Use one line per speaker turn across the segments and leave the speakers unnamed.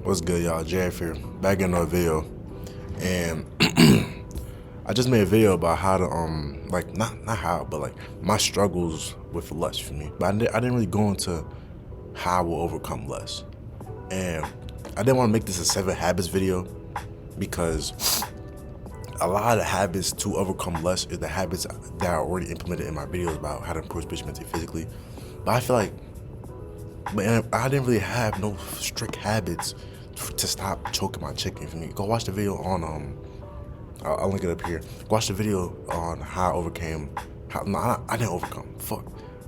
What's good, y'all? JF here, back in another video, and I just made a video about how to like not how, but like my struggles with lust for me. But I didn't really go into how I will overcome lust, and I didn't want to make this a 7 habits video because a lot of the habits to overcome lust is the habits that I already implemented in my videos about how to improve spiritually, mentally, physically. But I feel like, man, I didn't really have no strict habits to stop choking my chicken for me. Go watch the video on I'll link it up here. Watch the video on how I overcame. I didn't overcome. Fuck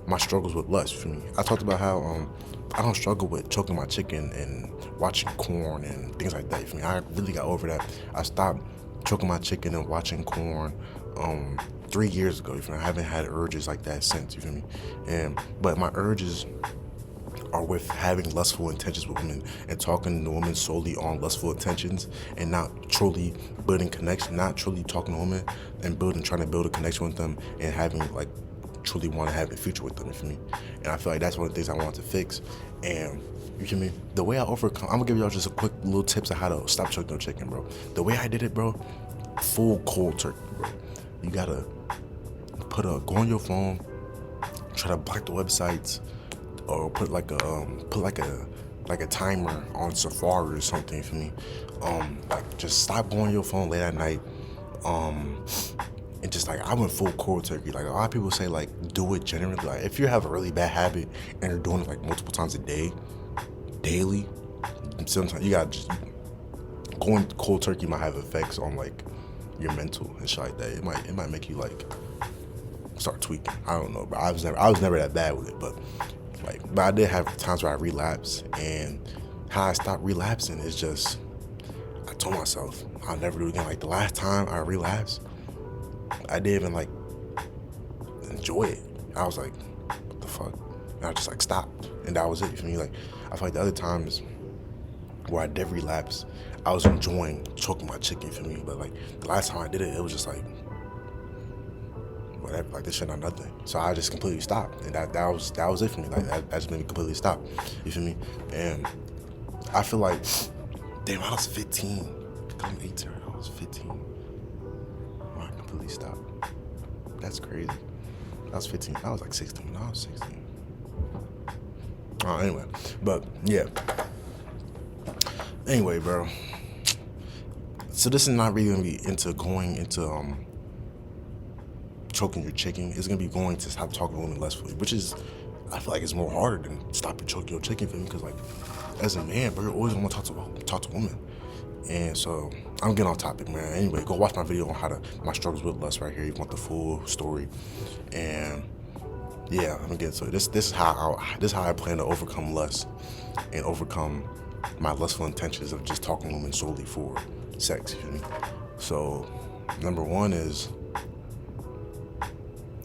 my struggles with lust for me. I talked about how I don't struggle with choking my chicken and watching corn and things like that. For me, I really got over that. I stopped choking my chicken and watching corn 3 years ago. You feel me? I haven't had urges like that since. You feel me? But my urges are with having lustful intentions with women and talking to women solely on lustful intentions and not truly building connection, not truly talking to women and trying to build a connection with them and having like truly want to have a future with them, you feel me? And I feel like that's one of the things I want to fix. And you feel me? The way I overcome, I'm gonna give y'all just a quick little tips on how to stop choking your chicken, bro. The way I did it, bro, full cold turkey, bro. You gotta go on your phone, try to block the websites, or put like a timer on Safari or something for me. Like just stop going on your phone late at night. And just like I went full cold turkey. Like a lot of people say like do it generally. Like if you have a really bad habit and you're doing it like multiple times a day, daily, sometimes you gotta just going cold turkey might have effects on like your mental and shit like that. It might make you like start tweaking. I don't know, but I was never that bad with it, but I did have times where I relapse, and how I stopped relapsing is just I told myself I'll never do it again. Like the last time I relapsed, I didn't even like enjoy it. I was like, what the fuck? And I just like stopped, and that was it for me. Like I feel like the other times where I did relapse, I was enjoying choking my chicken for me. But like the last time I did it, it was just like whatever, like this shit not nothing. So I just completely stopped, and that was it for me. Like that just made me completely stop. You feel me? And I feel like, damn, I was 15. I'm 18. I was 15. When I completely stopped. That's crazy. I was 15. I was like 16. I was 16. Oh, anyway, but yeah. Anyway, bro. So this is not really gonna be going into choking your chicken. Is gonna be going to stop talking to women lustfully, which is, I feel like it's more harder than stopping choking your chicken for me, because like as a man, bro, you're always gonna talk to women. And so I'm getting off topic, man. Anyway, go watch my video on my struggles with lust right here. You want the full story, and yeah, I'm gonna get to it. This is how I plan to overcome lust and overcome my lustful intentions of just talking to women solely for sex. You feel me? So number one is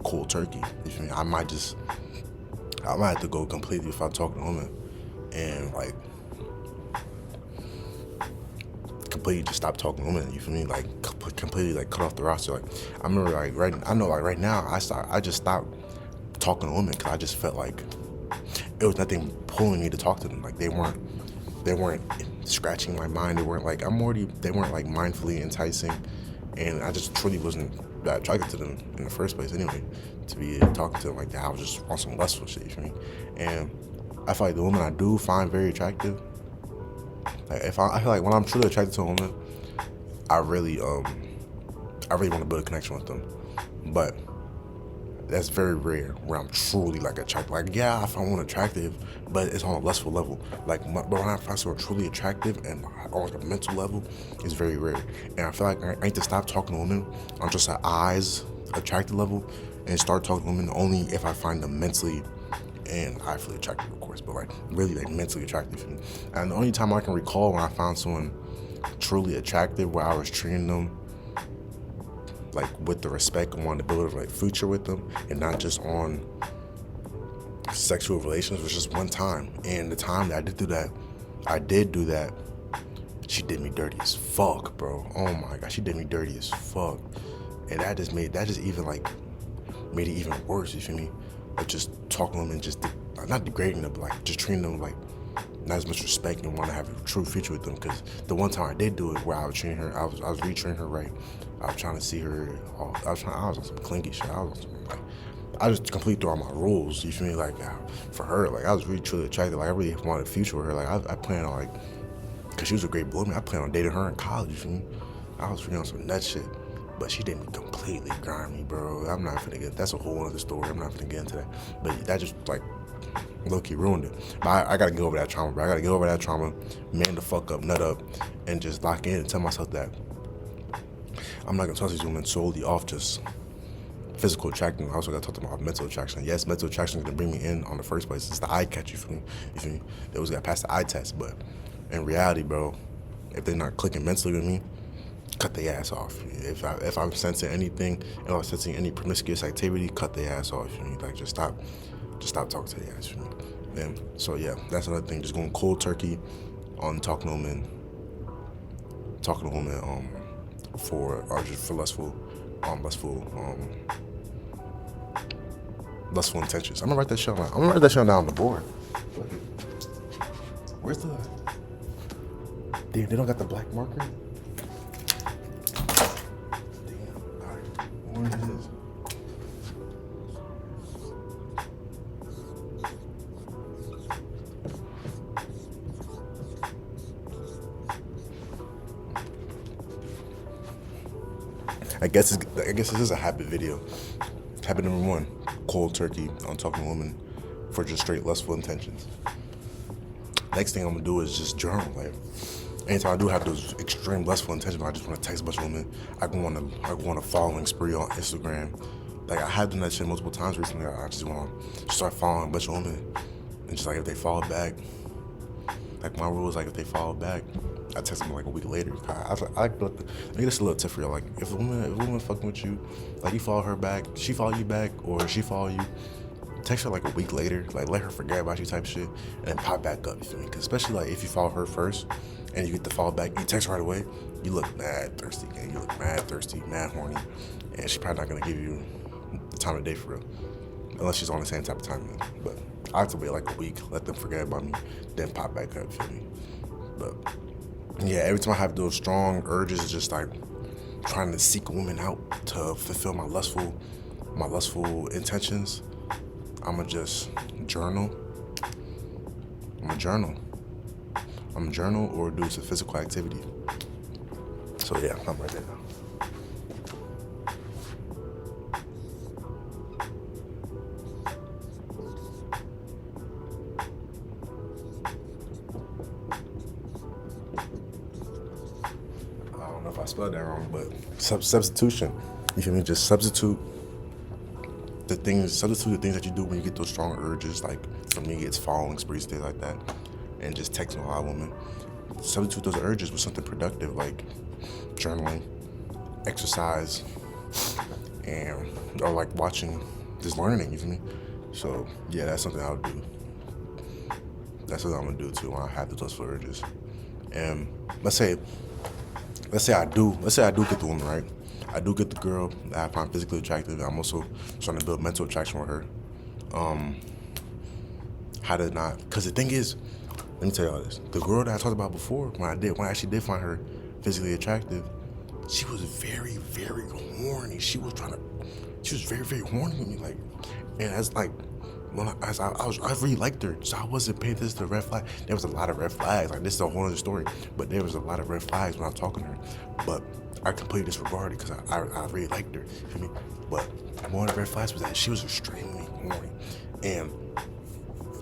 cold turkey. You feel me? I might have to go completely if I'm talking to women and like completely just stop talking to women. You feel me? Like completely like cut off the roster. Like I remember like right now I just stopped talking to women because I just felt like it was nothing pulling me to talk to them. Like they weren't scratching my mind. They weren't like mindfully enticing, and I just truly wasn't that attracted to them in the first place anyway, to be talking to them like that. I was just on some lustful shit, you feel me? And I feel like the women I do find very attractive, like I feel like when I'm truly attracted to a woman, I really want to build a connection with them. But that's very rare where I'm truly like attracted. Like yeah, I find one attractive, but it's on a lustful level. Like but when I find someone truly attractive and on like a mental level, it's very rare. And I feel like I need to stop talking to women on just an eyes attracted level and start talking to women only if I find them mentally and I feel attractive, of course, but like really like mentally attractive. And the only time I can recall when I found someone truly attractive where I was treating them like with the respect and wanted to build a like future with them and not just on sexual relations was just one time. And the time that I did do that, she did me dirty as fuck, bro. Oh my god, she did me dirty as fuck. And that just made it even worse, you feel me? Like just talking to them and just not degrading them, but like just treating them like not as much respect and want to have a true future with them. Because the one time I did do it, where I was training her, I was retraining her right. I was trying to see her. I was on some clingy shit. I was like, I just completely threw all my rules. You feel me? Like for her, like I was really truly attracted. Like I really wanted a future with her. Like I planned on like, cause she was a great woman. I planned on dating her in college. You feel me? I was really on some nut shit. But she didn't completely grind me, bro. I'm not finna get. That's a whole other story. I'm not finna get into that. But that just like low-key ruined it. But I gotta get over that trauma, bro. I gotta get over that trauma, man the fuck up, nut up, and just lock in and tell myself that I'm not gonna trust these women solely off just physical attraction. I also gotta talk about mental attraction. Yes, mental attraction is gonna bring me in on the first place. It's the eye catch, you feel me? They always gotta pass the eye test. But in reality, bro, if they're not clicking mentally with me, cut their ass off. If I'm sensing anything, if I'm sensing any promiscuous activity, cut their ass off. You know, like just stop talking to their ass. You know? And so yeah, that's another thing. Just going cold turkey on talking to women for lustful intentions. I'm gonna write that shit down. I'm gonna write that shit down on the board. Where's the? Damn, they don't got the black marker. What is this? I guess this is a habit video. Habit number 1: cold turkey on talking to women for just straight lustful intentions. Next thing I'm gonna do is just journal. Like anytime I do have those extreme lustful intentions, I just want to text a bunch of women. I go on a following spree on Instagram. Like I have done that shit multiple times recently. I just want to start following a bunch of women, and just like if they follow back, like my rule is like if they follow back, I text them like a week later. I like let me get this a little tip for you. Like if a woman fucking with you, like you follow her back, she follow you back, or she follow you, text her like a week later, like let her forget about you type shit, and then pop back up. You feel me? Because especially like if you follow her first and you get the follow back, you text her right away, you look mad thirsty, gang. You look mad thirsty, mad horny, and she's probably not gonna give you the time of day for real, unless she's on the same type of time. But I have to wait like a week, let them forget about me, then pop back up. Feel me? But yeah, every time I have those strong urges, it's just like trying to seek a woman out to fulfill my lustful intentions. I'ma just journal. I'm a journal or do some physical activity. So yeah, I'm right there now. I don't know if I spelled that wrong, but substitution. You feel me? Just substitute the things that you do when you get those strong urges. Like for me, it's following sprees, things like that, and just texting a lot of women. Substitute those urges with something productive, like journaling, exercise, or like watching, just learning. You feel me? So yeah, that's something I'll do. That's what I'm gonna do too when I have those urges. And let's say I do get the woman, right? I do get the girl that I find physically attractive. I'm also trying to build mental attraction with her. Because the thing is, let me tell y'all this. The girl that I talked about before, when I actually did find her physically attractive, she was very, very horny. She was very, very horny with me. Like, and as like, I really liked her, so I wasn't paying attention to the red flag. There was a lot of red flags. Like, this is a whole other story, but there was a lot of red flags when I was talking to her. But I completely disregarded because I really liked her. You feel me? But one of the red flags was that she was extremely horny, and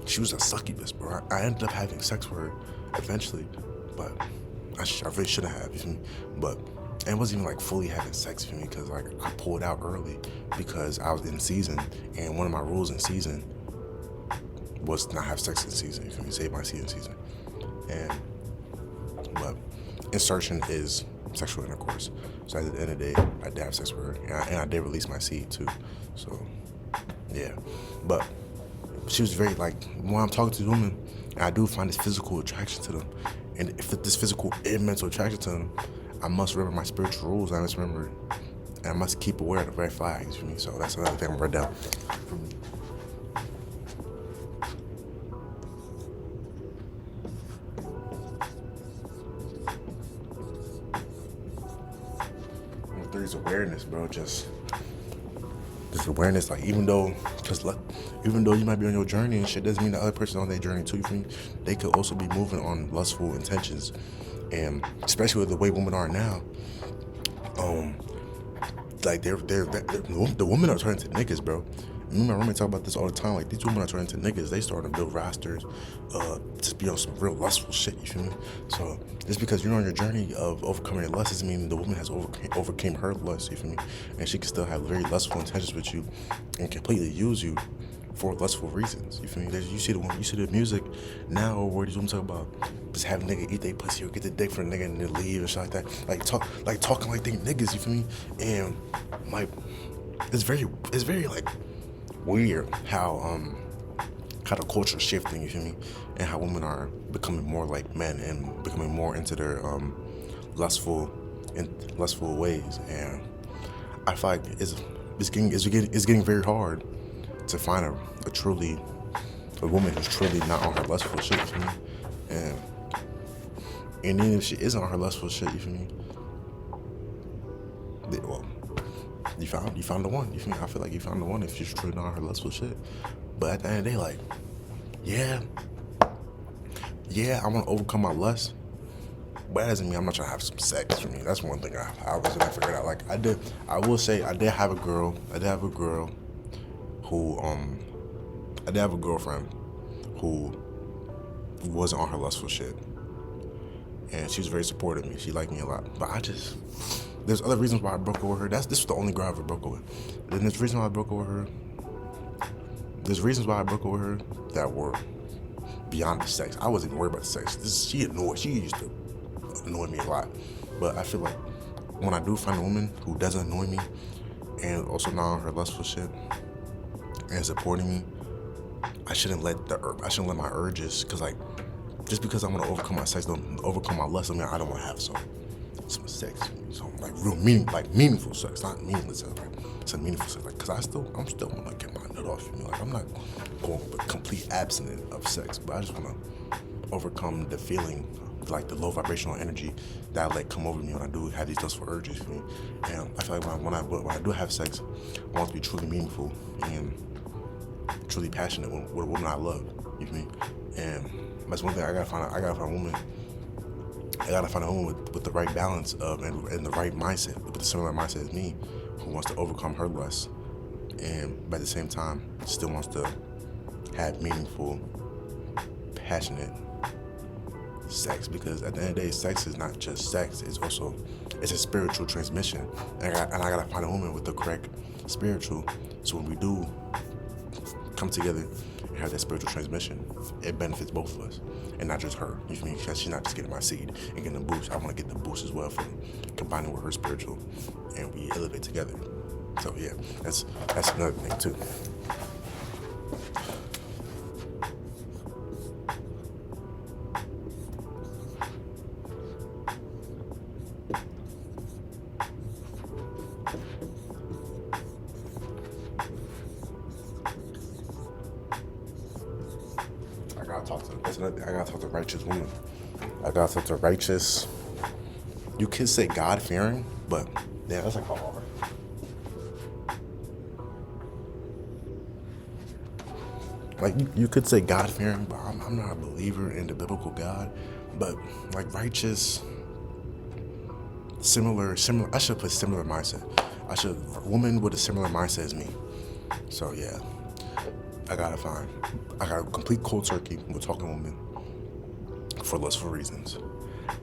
she was a succubus, bro. I ended up having sex with her eventually, but I really shouldn't have. You feel me? But and it wasn't even like fully having sex for me because like I pulled out early because I was in season, and one of my rules in season was not have sex in season. You feel me? Save my season. But insertion is sexual intercourse. So at the end of the day, I did have sex with her, and I did release my seed too. So yeah, but she was very like, when I'm talking to the women, I do find this physical attraction to them, and if this physical and mental attraction to them, I must remember my spiritual rules. I must remember, and I must keep aware of the red flags for me. So that's another thing I'm gonna write down. this awareness, bro. Just this awareness, like even though you might be on your journey and shit, doesn't mean the other person on their journey too. You feel me? They could also be moving on lustful intentions, and especially with the way women are now, like the women are turning to niggas, bro. Me and my roommate talk about this all the time. Like these women are turning to niggas. They starting to build rosters, to be on some real lustful shit. You feel me? So just because you're on your journey of overcoming your lust doesn't mean the woman has overcame her lust. You feel me? And she can still have very lustful intentions with you, and completely use you for lustful reasons. You feel me? You see the music now where these women talk about just having nigga eat their pussy or get the dick from a nigga and then leave and shit like that. Talking like they niggas. You feel me? And like it's very like weird how the culture's shifting, you feel me, and how women are becoming more like men and becoming more into their lustful ways. And I feel like it's getting very hard to find a woman who's truly not on her lustful shit, you feel me, and even if she isn't on her lustful shit, you feel me, well, you found the one. You feel me? I feel like you found the one if she's truly not on her lustful shit. But at the end of the day, like, yeah, I want to overcome my lust, but that doesn't mean I'm not trying to have some sex. For me, that's one thing I was gonna figure out. Like I will say I did have a girlfriend who wasn't on her lustful shit, and she was very supportive of me. She liked me a lot, but there's other reasons why I broke up with her. This was the only girl I ever broke up with. And there's reasons why I broke up with her. There's reasons why I broke up with her that were beyond the sex. I wasn't worried about the sex. She used to annoy me a lot. But I feel like when I do find a woman who doesn't annoy me and also not on her lustful shit and supporting me, I shouldn't let my urges, because like just because I want to overcome my sex, don't overcome my lust. I mean, I don't want to have some sex, some like real meaningful sex, not meaningless sex, like some meaningful sex. Like, cause I'm still want to get my nut off. You know, like I'm not going complete abstinent of sex, but I just want to overcome the feeling, like the low vibrational energy that I let come over me when I do have these lustful urges. You know? And I feel like when I do have sex, I want it to be truly meaningful and truly passionate with a woman I love. You feel me? And that's one thing I gotta find. I gotta find a woman with the right balance of and the right mindset, with a similar mindset as me, who wants to overcome her lust, and by the same time still wants to have meaningful, passionate sex. Because at the end of the day, sex is not just sex; it's a spiritual transmission, and I gotta find a woman with the correct spiritual. So when we do come together and have that spiritual transmission, it benefits both of us, and not just her. You feel me? Because she's not just getting my seed and getting the boost. I want to get the boost as well from combining with her spiritual, and we elevate together. So yeah, that's another thing too. I gotta talk to righteous women. I gotta talk to righteous. You could say God fearing, but yeah, that's like hard. Like you could say God fearing, but I'm not a believer in the biblical God. But like righteous, similar. I should put similar mindset. A woman with a similar mindset as me. So yeah, I got a complete cold turkey with talking women for lustful reasons.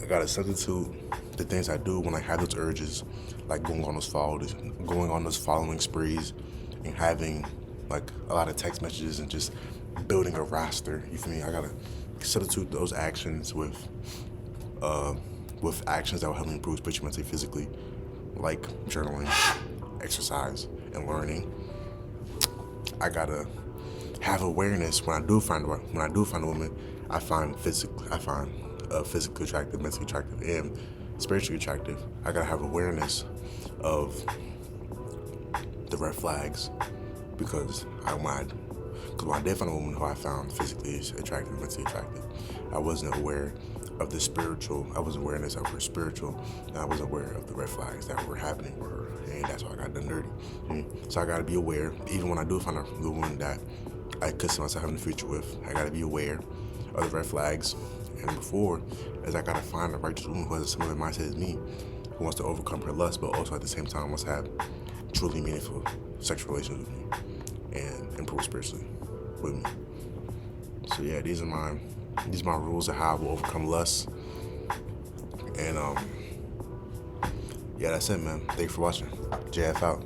I gotta substitute the things I do when I have those urges, like going on those following sprees, and having like a lot of text messages and just building a roster. You feel me? I gotta substitute those actions with actions that will help me improve spiritually, mentally, physically, like journaling, exercise, and learning. I gotta have awareness when I do find a woman. I find physically attractive, mentally attractive, and spiritually attractive. I gotta have awareness of the red flags, because when I did find a woman who I found physically attractive, mentally attractive, I wasn't aware of the spiritual. I was awareness of her spiritual, and I was aware of the red flags that were happening with her, and that's why I got done dirty. So I gotta be aware, even when I do find the woman that I could see myself having the future with. I gotta be aware of the red flags, and before, as I gotta find the righteous woman who has a similar mindset as me, who wants to overcome her lust, but also at the same time wants to have truly meaningful sexual relations with me and improve spiritually with me. So yeah, these are my rules of how I will overcome lust. And yeah, that's it, man. Thanks for watching. JF out.